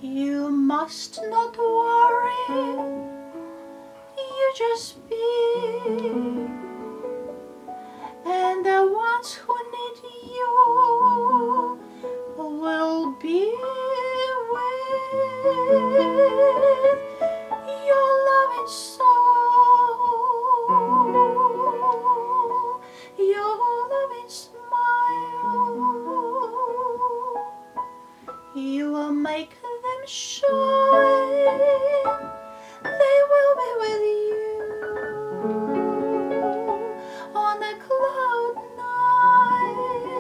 You must not worry, you just be, and the ones who need you will be with your loving soul, your loving smile. You will make them shine, they will be with you on a cloud nine,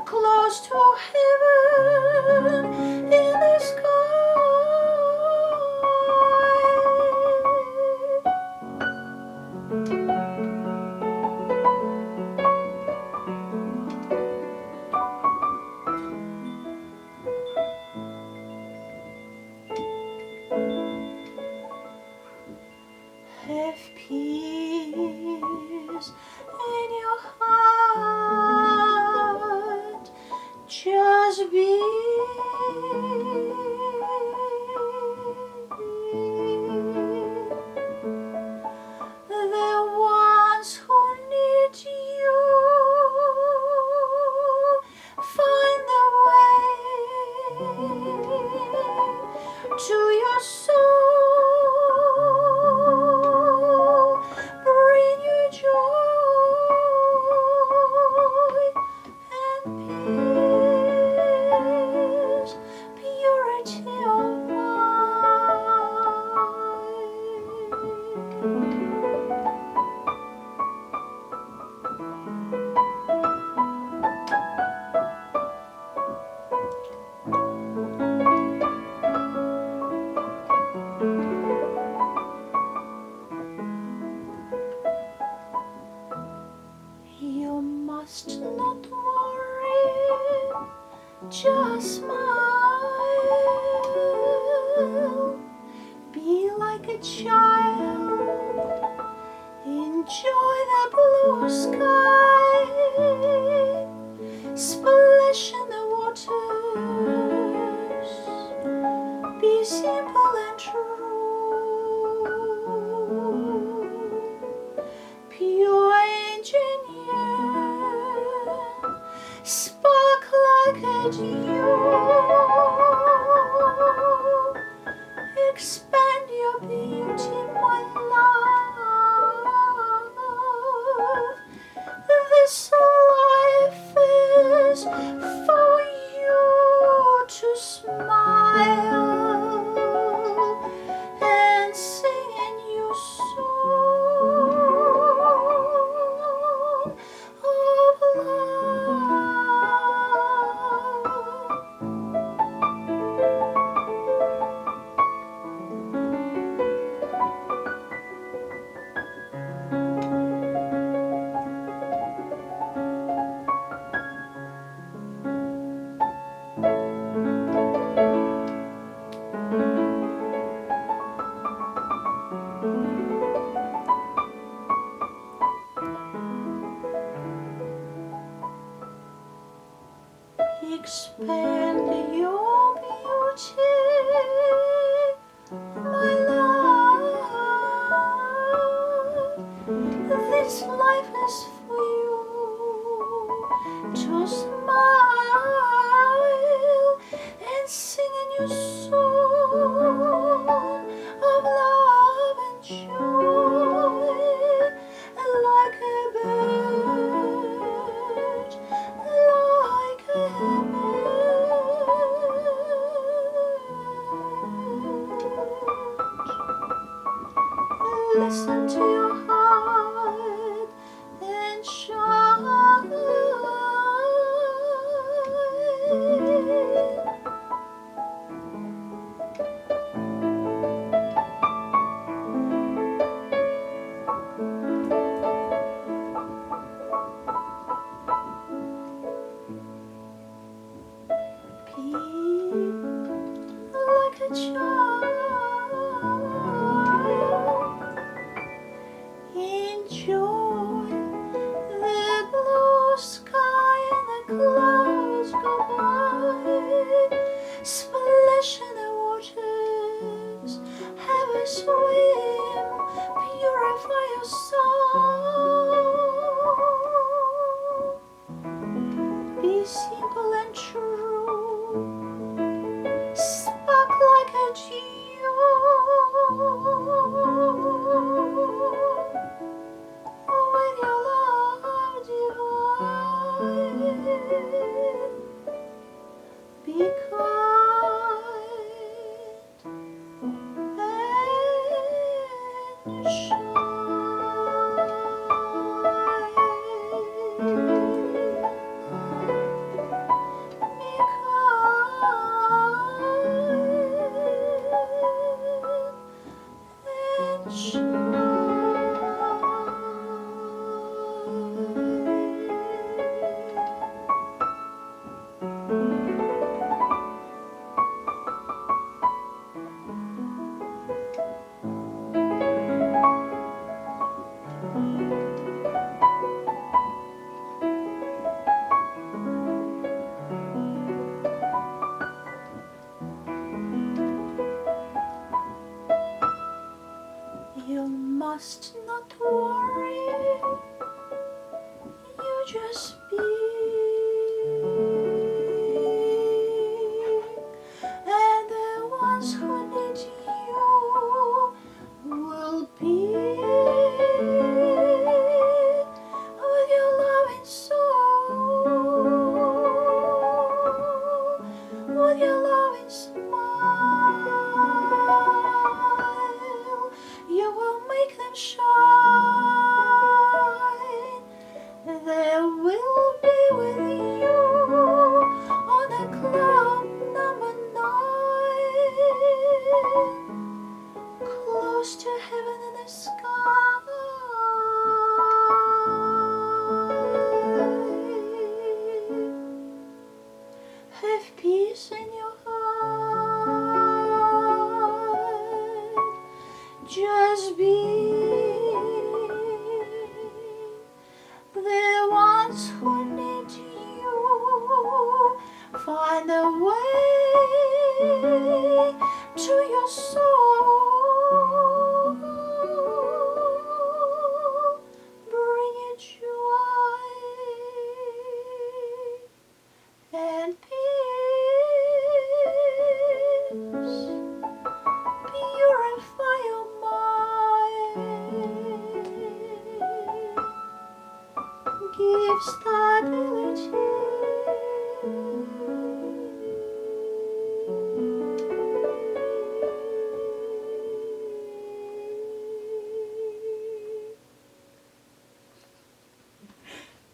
close to heaven in the sky. Have peace in your heart, just be. The ones who need you find the way to your soul, bring you joy and peace, purity of mind. You must not worry, just smile. Be like a child, enjoy the blue sky, splash in the waters, be simple and true, pure engineer, spark like a dew, expand your beauty, my love. This life is for you to smile and sing a new song of love. Expand your beauty, my love. This life is for you to smile and sing a new song of love and joy, like a bird, like a bird. Listen to your heart and shine. Be like a child, enjoy the blue sky and the clouds go by, splash passionate waters, have a swim, purify your soul. Be simple and true, spark like a dew. With your love divine, be kind and you must not worry, you just be, and the ones who need you will be with your loving soul, with your loving smile. You will make them shine. They will be with you on a cloud number 9, close to heaven and the sky. Have peace in your heart. Just be the ones who need you. Find a way to your soul. Bring it joy and peace. Purify your mind. Give stability.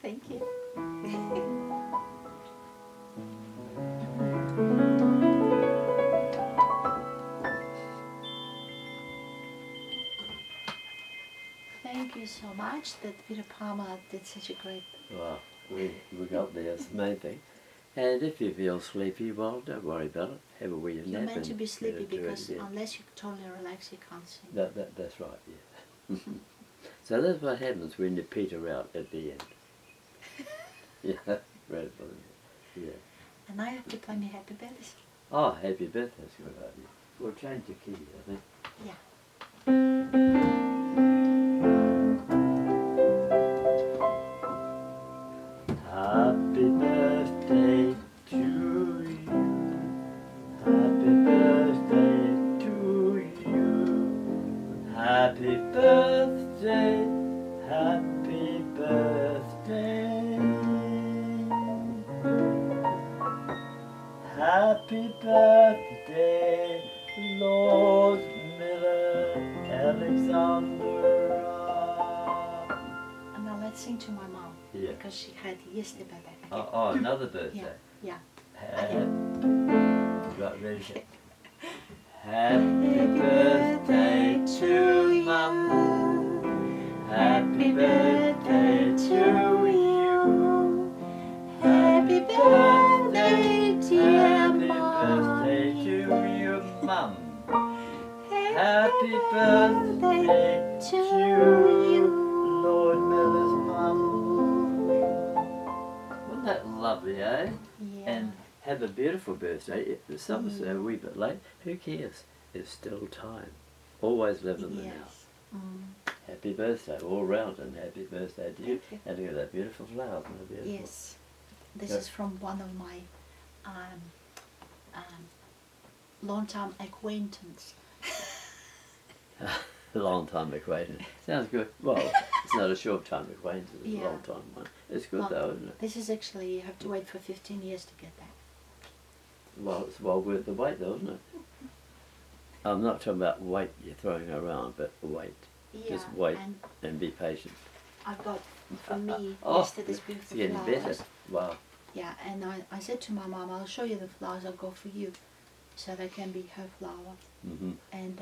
Thank you. Thank you so much that Peter Palmer did such a great. Well, we got there, it's the main thing. And if you feel sleepy, well, don't worry about it. Have a wee nap. You're meant to be and sleepy do it because again. unless you totally relax, you can't sing. That's right, yeah. So that's what happens when you peter out at the end. Yeah, right. Yeah. And now you have to play me Happy Birthday. Oh, happy birthday, good idea. We'll change the key, I think. Yeah. Happy birthday to you. Happy birthday to you. Happy birthday. Happy birthday. Happy birthday, Lord Miller Alexandra. And now let's sing to my mom. Yeah. Because she had yesterday birthday. Oh, another birthday. Yeah. Right, ready? Happy birthday to Mum. Happy birthday to you. Happy birthday, dear Happy Mom. birthday to you, Mum. Happy birthday to you. Lord Miller's mum. Wasn't that lovely, eh? Yeah. And have a beautiful birthday. Some's a wee bit late. Who cares? It's still time. Always live in the now. Yes. Mm. Happy birthday all round, and happy birthday to you. Thank you. And look at that beautiful flower. Isn't it beautiful? Yes. This Yep. is from one of my long-time acquaintance. Long time acquaintance. Sounds good. Well, it's not a short time acquaintance, it's Yeah. a long time one. It's good Well, though, isn't it? This is actually, you have to wait for 15 years to get that. Well, it's well worth the wait though, isn't it? I'm not talking about weight you're throwing around, but wait. Yeah, Just wait and and be patient. I got for me Oh, yesterday's it's beautiful getting flowers. better. Wow. Yeah, and I said to my mom, I'll show you the flowers, I'll go for you, so they can be her flower. Mm-hmm. And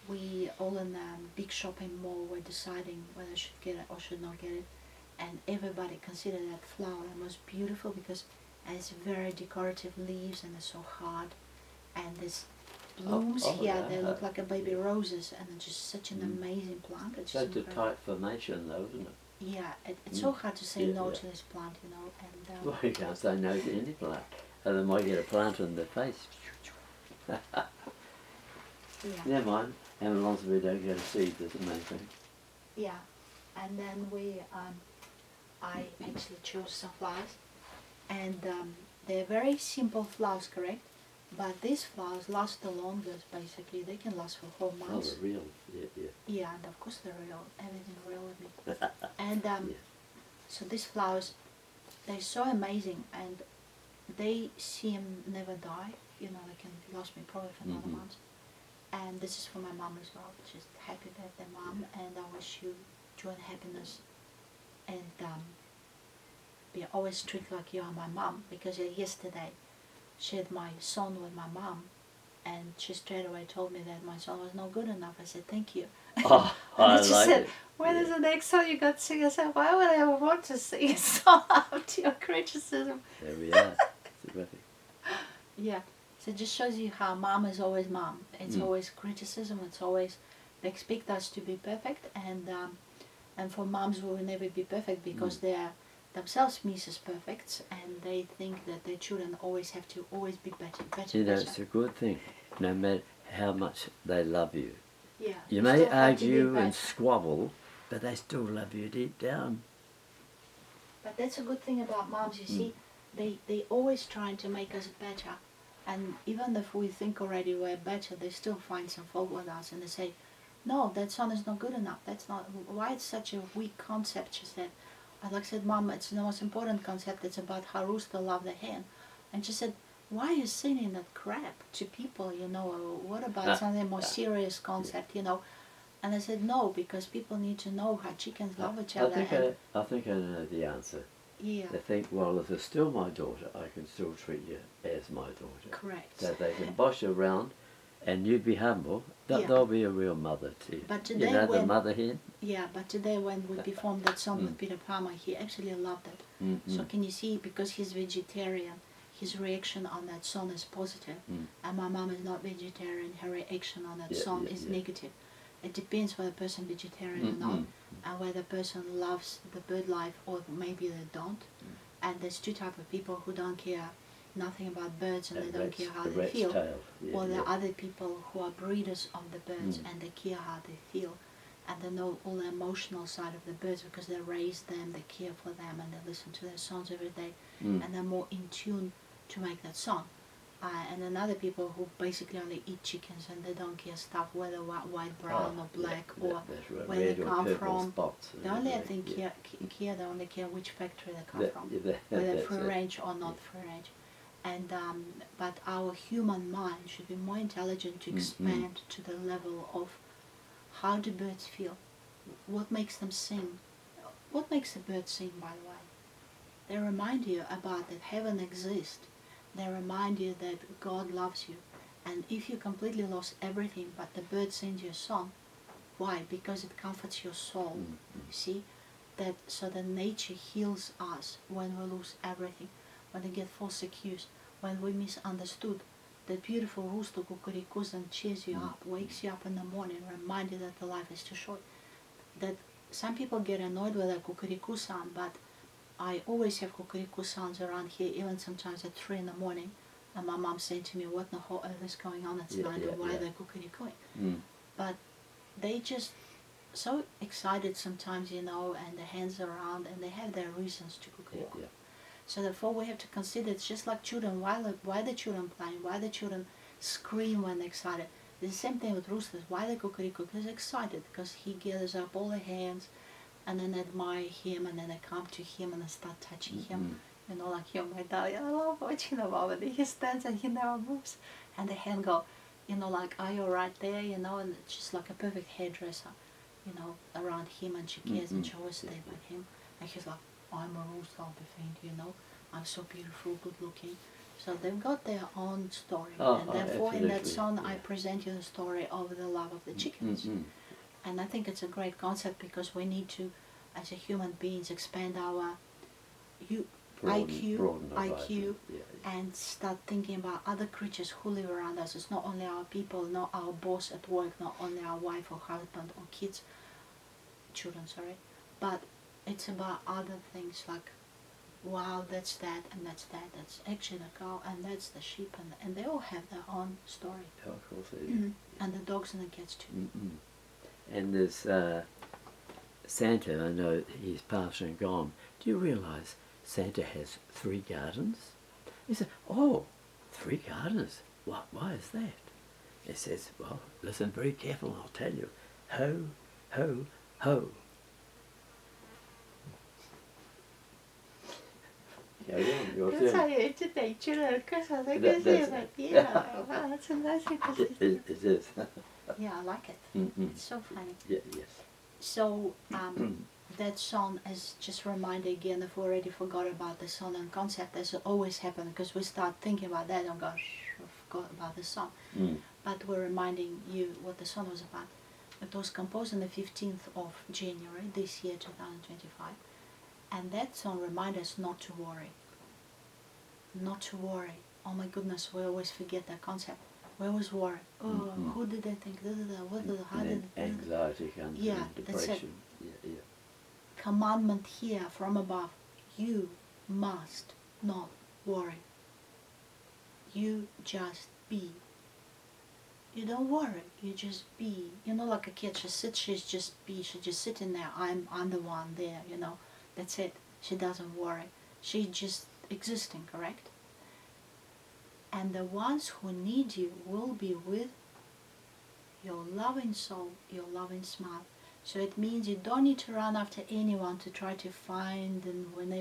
we all in the big shopping mall were deciding whether I should get it or should not get it. And everybody considered that flower the most beautiful because it has very decorative leaves and it's so hard. And this blooms here, yeah. they look like a baby roses, and it's just such an amazing plant. It's Such just a incredible. tight formation though, isn't it? Yeah, it's so hard to say Yeah, no yeah. to this plant, you know. And Well, you can't say no to any plant. And they might get a plant in the face. yeah. Never mind. How long as we don't get a seed, that's the main thing. Yeah, and then I actually chose some flowers, and they're very simple flowers, correct? But these flowers last the longest, basically. They can last for whole Oh, months. they're real. Yeah, yeah. Yeah, and of course they're real. Everything real with me. And Yeah. so these flowers, they're so amazing, and they seem never die. You know, they can last me probably for another month. And this is for my mom as well. Just happy birthday, mom, and I wish you joy and happiness. And be always treat like you are my mom, because yesterday she had my son with my mom, and she straight away told me that my son was not good enough. I said, thank you. Oh, And I then she like said, it. when Yeah. is the next song you got to sing? I said, why would I ever want to sing a song after your criticism? There we are. Terrific. Yeah. So it just shows you how mom is always mom. It's always criticism. It's always, they expect us to be perfect, and for moms we will never be perfect because they are themselves Mrs. Perfects, and they think that their children always have to always be better, You know, better. it's a good thing, no matter how much they love you. Yeah. You we may still have to be argue and better. squabble, but they still love you deep down. But that's a good thing about moms, you see, they always trying to make us better. And even if we think already we're better, they still find some fault with us, and they say, no, that song is not good enough. That's not, why it's such a weak concept, she said. I like said, Mom, it's the most important concept. It's about how rooster love the hen. And she said, why are you singing that crap to people, you know? What about something more serious concept, you know? And I said, no, because people need to know how chickens love each other. I think I know the answer. Yeah, They think, well, if it's still my daughter, I can still treat you as my daughter. correct. So they can boss you around, and you be humble. They'll be a real mother to you. But You today know, the when- mother hen? Yeah, but today when we performed that song with Peter Palmer, he actually loved it. Mm-hmm. So can you see, because he's vegetarian, his reaction on that song is positive, and my mom is not vegetarian, her reaction on that song is negative. It depends whether the person is vegetarian or not, and whether the person loves the bird life or maybe they don't. And there's two types of people who don't care nothing about birds and they don't care how they feel. Or there are other people who are breeders of the birds and they care how they feel. And they know all the emotional side of the birds because they raise them, they care for them, and they listen to their songs every day, and they're more in tune to make that song. And then other people who basically only eat chickens and they don't care stuff whether white, brown or black or where they come from. They only, I think, care, they only care which factory they come from, whether free range or not free range. And but our human mind should be more intelligent to expand to the level of how do birds feel, what makes them sing, what makes a bird sing, by the way. They remind you about that heaven exists. They remind you that God loves you. And if you completely lost everything but the bird sings you a song, why? Because it comforts your soul. You see? That so that nature heals us when we lose everything, when we get false accused, when we misunderstood. That beautiful rooster cuckoo and cheers you up, wakes you up in the morning, reminds you that the life is too short. That some people get annoyed with that cuckoo sound, but I always have cuckoo sounds around here, even sometimes at 3 in the morning. And my mom saying to me, what in the whole earth is going on at night and why are they cuckoo-cooing? But they just so excited sometimes, you know, and the hands around, and they have their reasons to cuckoo. So therefore we have to consider, it's just like children, why the children playing, why the children scream when they're excited. It's the same thing with roosters, why they cuckoo? Because they're excited, because he gathers up all the hands and then admire him, and then they come to him and they start touching him. You know, like, you my daddy, I love watching him over there. He stands and he never moves. And the hand go, you know, like, are you right there, you know, and it's just like a perfect hairdresser, you know, around him, and she cares and she always stays with him. And he's like, I'm a rooster, I'll be faint, you know, I'm so beautiful, good looking. So they've got their own story. And therefore in that song I present you the story of the love of the chickens. And I think it's a great concept, because we need to, as a human beings, expand our IQ, and start thinking about other creatures who live around us. It's not only our people, not our boss at work, not only our wife or husband or kids, children, sorry, but it's about other things like, wow, that's that, and that's that, that's actually the cow, and that's the sheep, and they all have their own story. Oh, of course they do. And the dogs and the cats too. And there's Santa, I know he's passed and gone. Do you realise Santa has 3 gardens? He said, oh, 3 gardens? Why is that? He says, well, listen very carefully, I'll tell you. Ho, ho, ho. That's how you educate children at Christmas. I can see that. Yeah, wow, that's a nice thing. It is. Yeah, I like it. It's so funny. Yeah, yes. So that song is just a reminder again, if we already forgot about the song and concept, as it always happens, because we start thinking about that and go, I forgot about the song. But we're reminding you what the song was about. It was composed on the 15th of January this year, 2025. And that song reminds us not to worry. Not to worry. Oh my goodness, we always forget that concept. We always worry. Oh, who did they think? What did how did anxiety comes in, depression. Yeah. Commandment here from above. You must not worry. You just be. You don't worry, you just be. You know, like a kid, she's just sitting there. I'm the one there, you know. That's it. She doesn't worry. She's just existing, correct? And the ones who need you will be with your loving soul, your loving smile. So it means you don't need to run after anyone to try to find, and when they